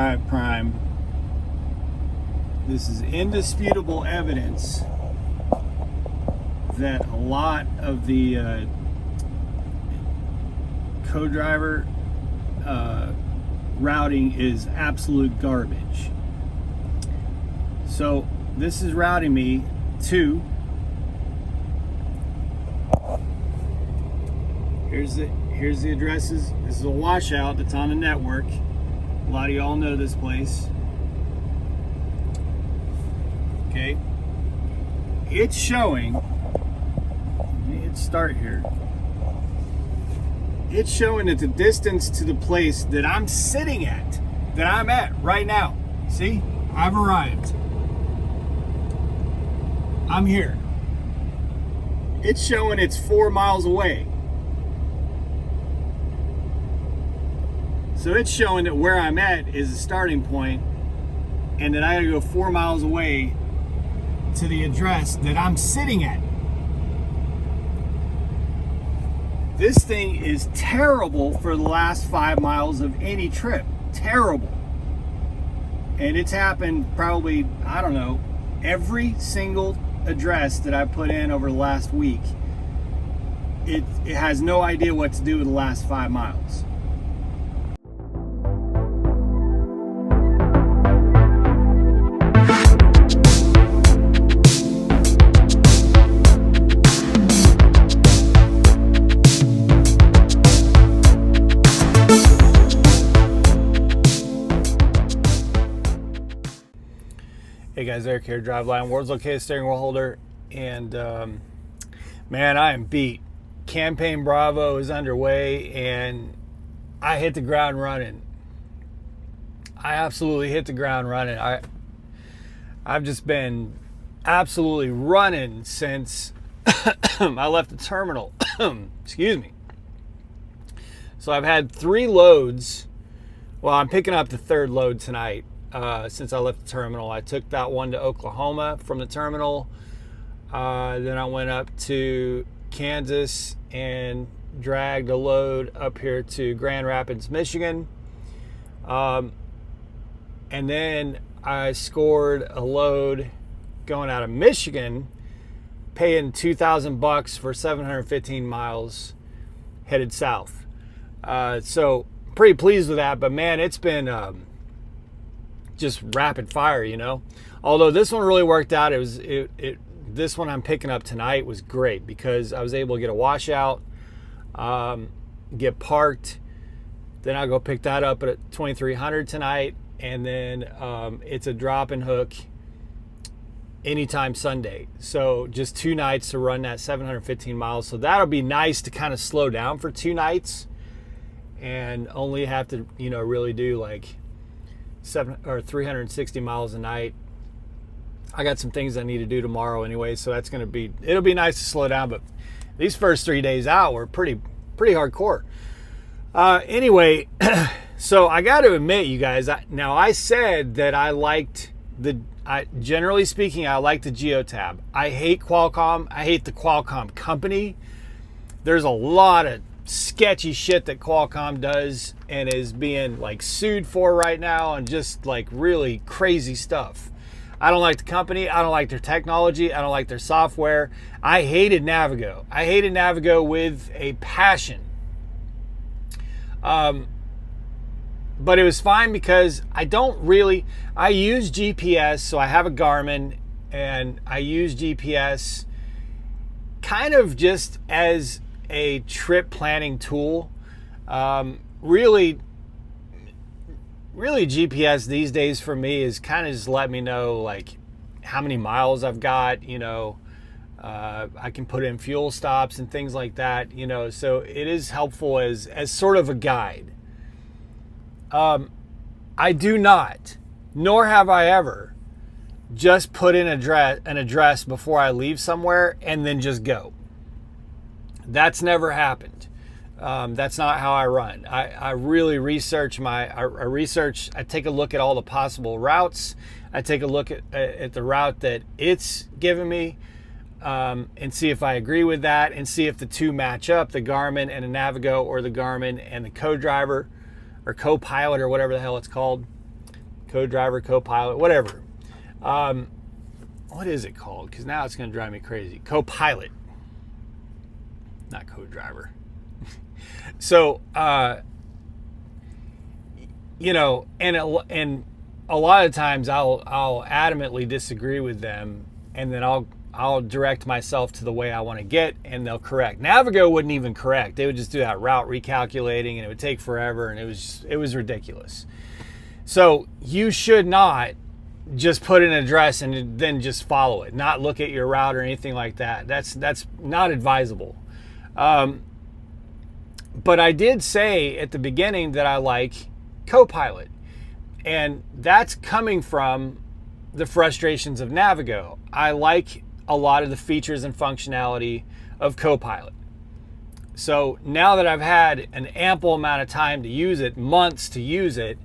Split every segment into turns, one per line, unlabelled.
drive prime, this is indisputable evidence that a lot of the co-driver routing is absolute garbage. So this is routing me to, here's the addresses. This is a washout that's on the network. A lot of y'all know this place. Okay, it's showing, let me hit start here. It's showing that the distance to the place that I'm sitting at, that I'm at right now. See, I've arrived. I'm here. It's showing it's 4 miles away. So it's showing that where I'm at is the starting point, and that I gotta go 4 miles away to the address that I'm sitting at. This thing is terrible for the last 5 miles of any trip. Terrible. And it's happened probably, I don't know, every single address that I put in over the last week. It has no idea what to do with the last 5 miles. Hey guys, Eric here, Driveline, world's located steering wheel holder, and man, I am beat. Campaign Bravo is underway, and I hit the ground running. I absolutely hit the ground running. I've just been absolutely running since I left the terminal. Excuse me. So I've had 3 loads. Well, I'm picking up the 3rd load tonight. Since I left the terminal, I took that one to Oklahoma from the terminal. Then I went up to Kansas and dragged a load up here to Grand Rapids, Michigan. And then I scored a load going out of Michigan, paying $2,000 for 715 miles headed south. So pretty pleased with that, but man, it's been just rapid fire, you know. Although this one really worked out. This one I'm picking up tonight was great because I was able to get a washout, get parked, then I'll go pick that up at 2300 tonight, and then it's a drop and hook anytime Sunday. So just 2 nights to run that 715 miles. So that'll be nice to kind of slow down for 2 nights and only have to, you know, really do like 360 miles a night. I got some things I need to do tomorrow anyway, so that's going to be, it'll be nice to slow down, but these first 3 days out were pretty hardcore. Anyway, so I got to admit, you guys, now I said that I liked generally speaking, I like the Geotab. I hate Qualcomm. I hate the Qualcomm company. There's a lot of sketchy shit that Qualcomm does and is being like sued for right now, and just like really crazy stuff. I don't like the company. I don't like their technology. I don't like their software. I hated Navigo. I hated Navigo with a passion. But it was fine because I use GPS. So I have a Garmin and I use GPS kind of just as a trip planning tool. Really GPS these days for me is kind of just let me know like how many miles I've got, you know. I can put in fuel stops and things like that, you know, so it is helpful as sort of a guide. I do not, nor have I ever, just put in an address before I leave somewhere and then just go. That's never happened. That's not how I run. I really research I take a look at all the possible routes. I take a look at the route that it's given me, and see if I agree with that, and see if the two match up, the Garmin and the Navigo, or the Garmin and the co-driver or Copilot or whatever the hell it's called. Co-driver, Copilot, whatever. What is it called? Because now it's going to drive me crazy. Copilot, not co-driver. So, you know, and a lot of times I'll adamantly disagree with them, and then I'll direct myself to the way I want to get, and they'll correct. Navigo wouldn't even correct. They would just do that route recalculating, and it would take forever, and it was ridiculous. So you should not just put an address and then just follow it, not look at your route or anything like that. That's not advisable. But I did say at the beginning that I like Copilot, and that's coming from the frustrations of Navigo. I like a lot of the features and functionality of Copilot. So now that I've had an ample amount of time to use it, months to use it,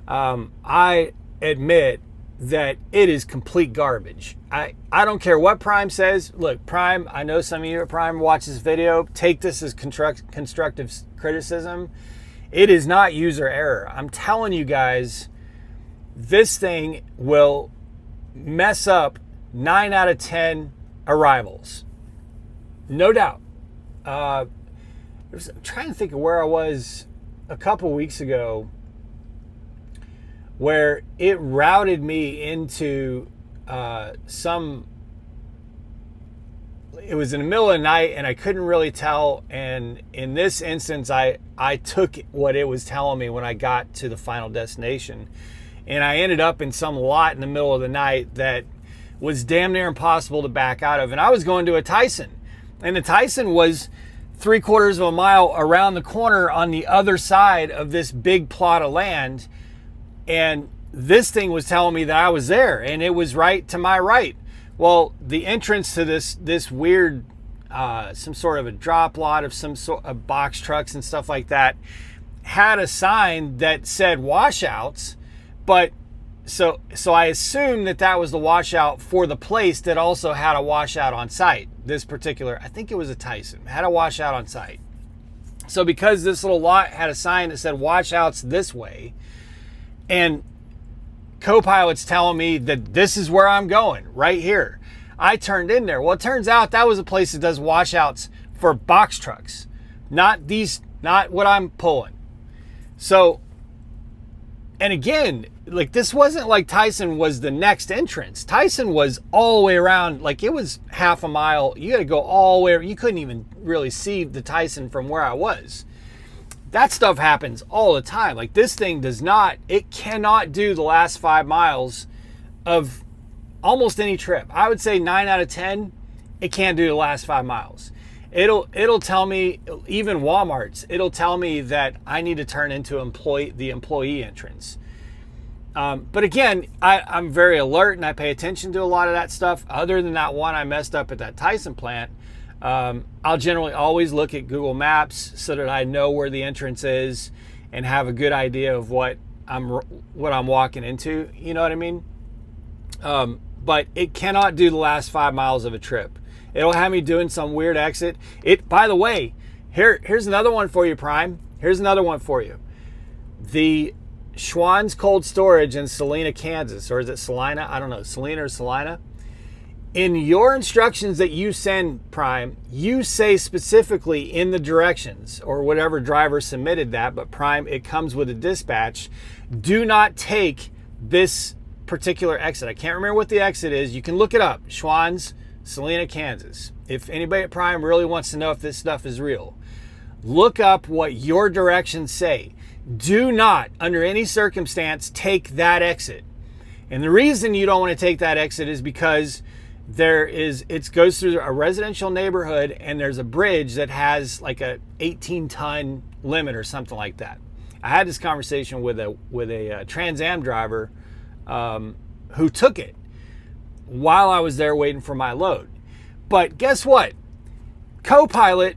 I admit that it is complete garbage. I don't care what Prime says. Look, Prime, I know some of you at Prime watch this video. Take this as constructive criticism. It is not user error. I'm telling you guys, this thing will mess up 9 out of 10 arrivals. No doubt. I'm trying to think of where I was a couple weeks ago, where it routed me into it was in the middle of the night and I couldn't really tell. And in this instance, I took what it was telling me when I got to the final destination. And I ended up in some lot in the middle of the night that was damn near impossible to back out of. And I was going to a Tyson. And the Tyson was 3/4 of a mile around the corner on the other side of this big plot of land. And this thing was telling me that I was there, and it was right to my right. Well, the entrance to this weird, some sort of a drop lot of some sort of box trucks and stuff like that, had a sign that said washouts, but so I assumed that was the washout for the place that also had a washout on site. This particular, I think it was a Tyson, had a washout on site. So because this little lot had a sign that said washouts this way, and Copilot's telling me that this is where I'm going, right here, I turned in there. Well, it turns out that was a place that does washouts for box trucks, not what I'm pulling. So, and again, like, this wasn't like Tyson was the next entrance. Tyson was all the way around, like it was half a mile. You got to go all the way. You couldn't even really see the Tyson from where I was. That stuff happens all the time. Like, this thing it cannot do the last 5 miles of almost any trip. I would say 9 out of 10, it can't do the last 5 miles. It'll tell me, even Walmart's, it'll tell me that I need to turn into the employee entrance. But again, I'm very alert and I pay attention to a lot of that stuff. Other than that one I messed up at that Tyson plant, I'll generally always look at Google Maps so that I know where the entrance is and have a good idea of what I'm walking into. You know what I mean? But it cannot do the last 5 miles of a trip. It'll have me doing some weird exit. By the way, here's another one for you, Prime. Here's another one for you. The Schwann's Cold Storage in Salina, Kansas, or is it Salina? I don't know, Salina or Salina. In your instructions that you send, Prime, you say specifically in the directions, or whatever driver submitted that, but Prime, it comes with a dispatch, do not take this particular exit. I can't remember what the exit is. You can look it up. Schwann's, Salina, Kansas. If anybody at Prime really wants to know if this stuff is real, look up what your directions say. Do not, under any circumstance, take that exit. And the reason you don't want to take that exit is because it goes through a residential neighborhood, and there's a bridge that has like a 18-ton limit or something like that. I had this conversation with a Trans Am driver who took it while I was there waiting for my load. But guess what? Copilot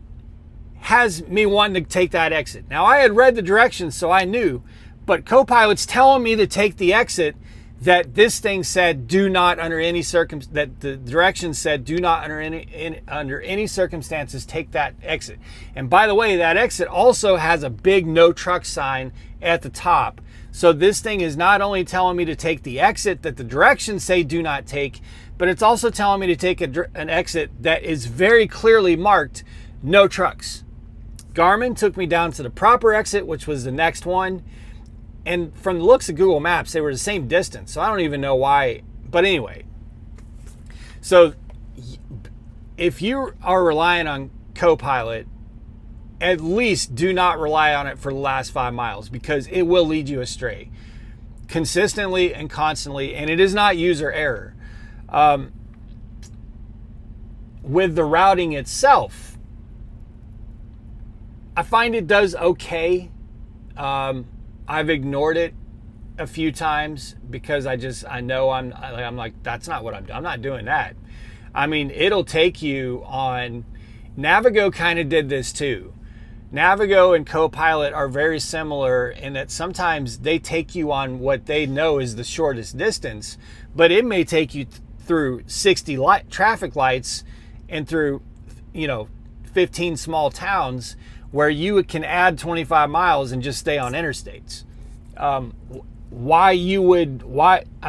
has me wanting to take that exit. Now, I had read the directions, so I knew, but Copilot's telling me to take the exit that this thing said do not under any that the directions said do not under any circumstances take that exit. And by the way, that exit also has a big no truck sign at the top So this thing is not only telling me to take the exit that the directions say do not take, but it's also telling me to take an exit that is very clearly marked, no trucks. Garmin took me down to the proper exit, which was the next one. And from the looks of Google Maps, they were the same distance. So I don't even know why. But anyway, so if you are relying on Copilot, at least do not rely on it for the last 5 miles, because it will lead you astray consistently and constantly, and it is not user error. With the routing itself, I find it does okay. I've ignored it a few times because I know I'm like, that's not what I'm doing. I'm not doing that. I mean, it'll take you on. Navigo kind of did this too. Navigo and Copilot are very similar in that sometimes they take you on what they know is the shortest distance, but it may take you through 60 traffic lights and through 15 small towns where you can add 25 miles and just stay on interstates. I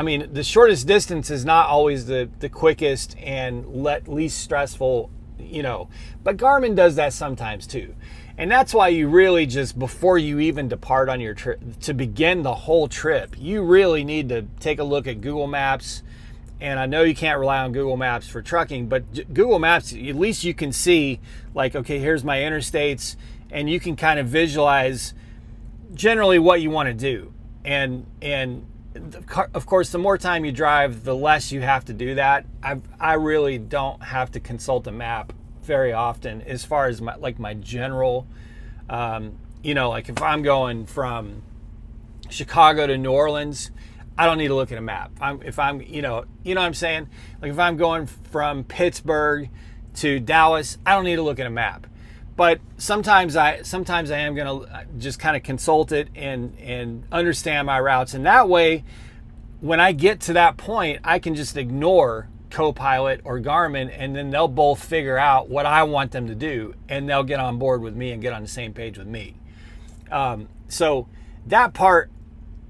mean, the shortest distance is not always the quickest and least stressful, but Garmin does that sometimes too. And that's why you really just, before you even depart on your trip, to begin the whole trip, you really need to take a look at Google Maps. And I know you can't rely on Google Maps for trucking, but Google Maps, at least you can see, like, okay, here's my interstates, and you can kind of visualize generally what you want to do. And of course, the more time you drive, the less you have to do that. I really don't have to consult a map very often as far as my general, like if I'm going from Chicago to New Orleans, I don't need to look at a map. If I'm what I'm saying? Like if I'm going from Pittsburgh to Dallas, I don't need to look at a map. But sometimes I am going to just kind of consult it and understand my routes. And that way, when I get to that point, I can just ignore Copilot or Garmin, and then they'll both figure out what I want them to do, and they'll get on board with me and get on the same page with me. So that part,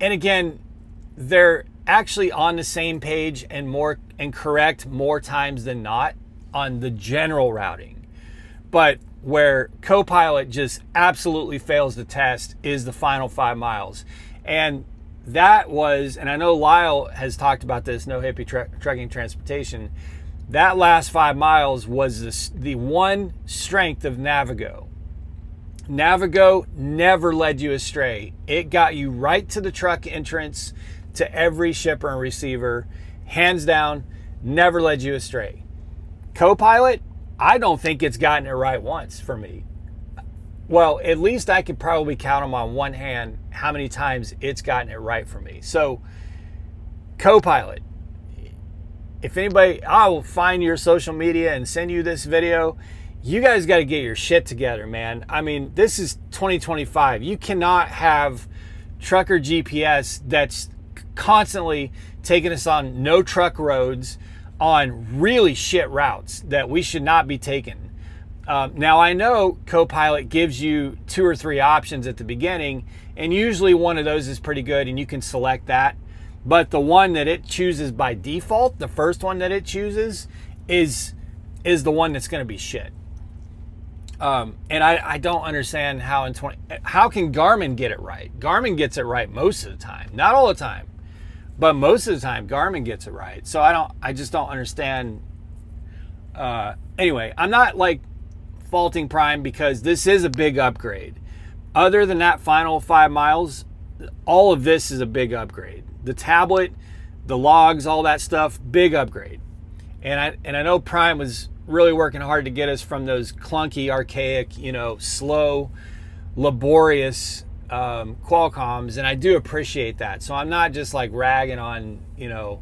and again, they're actually on the same page and correct more times than not on the general routing. But where Copilot just absolutely fails the test is the final 5 miles. And that was, and I know Lyle has talked about this, No Hippie Trucking Transportation, that last 5 miles was the one strength of Navigo. Navigo never led you astray. It got you right to the truck entrance, to every shipper and receiver, hands down, never led you astray. Copilot, I don't think it's gotten it right once for me. Well, at least I could probably count them on one hand how many times it's gotten it right for me. So, Copilot, if anybody, I will find your social media and send you this video. You guys got to get your shit together, man. I mean, this is 2025. You cannot have Trucker GPS that's constantly taking us on no truck roads on really shit routes that we should not be taking. Now, I know Copilot gives you 2 or 3 options at the beginning, and usually one of those is pretty good, and you can select that. But the one that it chooses by default, the first one that it chooses, is the one that's going to be shit. And I don't understand how how can Garmin get it right? Garmin gets it right most of the time, not all the time, but most of the time Garmin gets it right. So I just don't understand. Anyway, I'm not like faulting Prime because this is a big upgrade. Other than that final 5 miles, all of this is a big upgrade. The tablet, the logs, all that stuff, big upgrade. And I know Prime was really working hard to get us from those clunky, archaic, slow, laborious Qualcomms, and I do appreciate that. So I'm not just like ragging on, the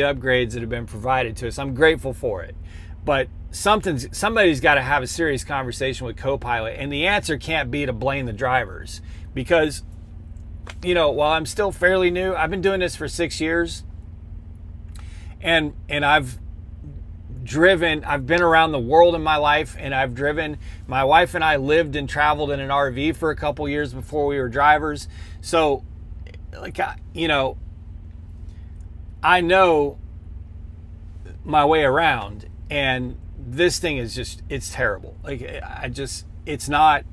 upgrades that have been provided to us. I'm grateful for it. But somebody's got to have a serious conversation with Copilot, and the answer can't be to blame the drivers because, while I'm still fairly new, I've been doing this for 6 years, and I've I've been around the world in my life, and I've driven. My wife and I lived and traveled in an RV for a couple years before we were drivers. So, like, I know my way around, and this thing is just, it's terrible. Like, it's not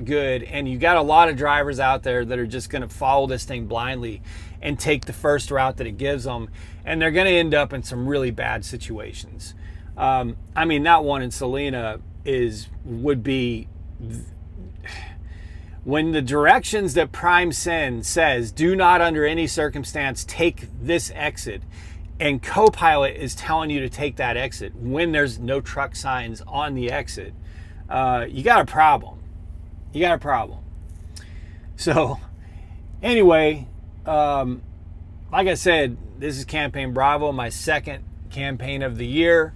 good. And you got a lot of drivers out there that are just going to follow this thing blindly and take the first route that it gives them. And they're going to end up in some really bad situations. I mean, that one in Salina would be, when the directions that Prime Send says, do not under any circumstance take this exit, and Copilot is telling you to take that exit when there's no truck signs on the exit, you got a problem. You got a problem. So anyway, like I said, this is Campaign Bravo, my second campaign of the year,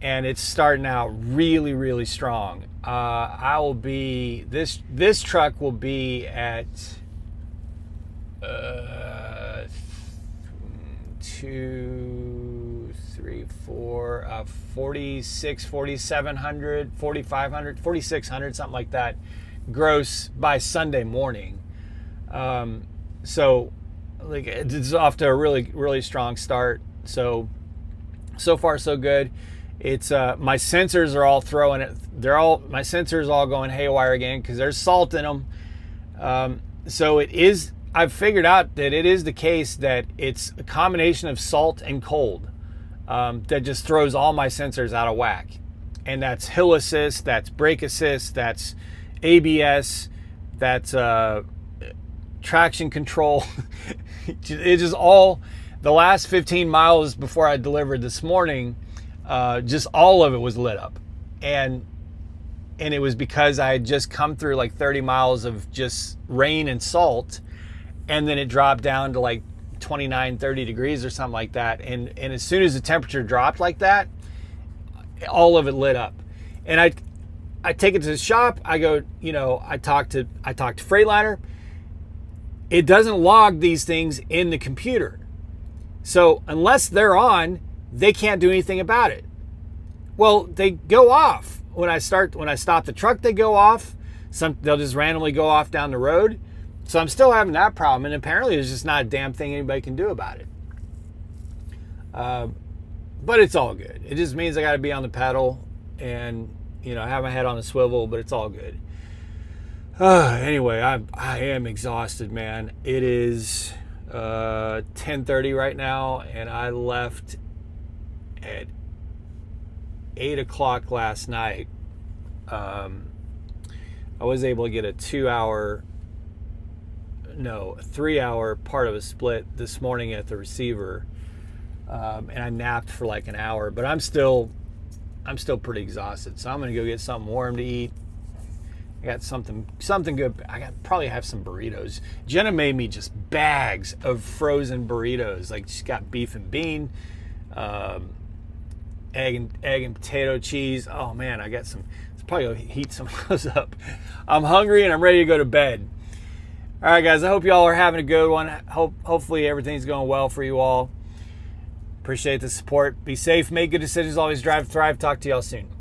and it's starting out really, really strong. I will be, this truck will be at 4,700, 4,500, 4,600, something like that, gross by Sunday morning. So like, it's off to a really, really strong start. So far so good. It's my sensors are all throwing it. My sensors all going haywire again because there's salt in them. So it is. I've figured out that it is the case that it's a combination of salt and cold that just throws all my sensors out of whack. And that's hill assist, that's brake assist, that's ABS, that's traction control. It just all, the last 15 miles before I delivered this morning, just all of it was lit up. And it was because I had just come through like 30 miles of just rain and salt, and then it dropped down to like 29, 30 degrees or something like that. And as soon as the temperature dropped like that, all of it lit up. And I take it to the shop. I go, I talk to Freightliner. It doesn't log these things in the computer. So unless they're on, they can't do anything about it. Well, they go off. When I stop the truck, they go off. They'll just randomly go off down the road. So I'm still having that problem, and apparently there's just not a damn thing anybody can do about it. But it's all good. It just means I got to be on the pedal and, have my head on the swivel, but it's all good. Anyway, I am exhausted, man. It is 10:30 right now, and I left at 8 o'clock last night. I was able to get a 3-hour part of a split this morning at the receiver, and I napped for like an hour. But I'm still pretty exhausted, so I'm gonna go get something warm to eat. I got something good. Probably have some burritos. Jenna made me just bags of frozen burritos. Like, she's got beef and bean, egg and potato cheese. Oh man, I got some. It's probably gonna heat some of those up. I'm hungry and I'm ready to go to bed. All right, guys. I hope y'all are having a good one. Hopefully everything's going well for you all. Appreciate the support. Be safe. Make good decisions. Always drive, thrive. Talk to y'all soon.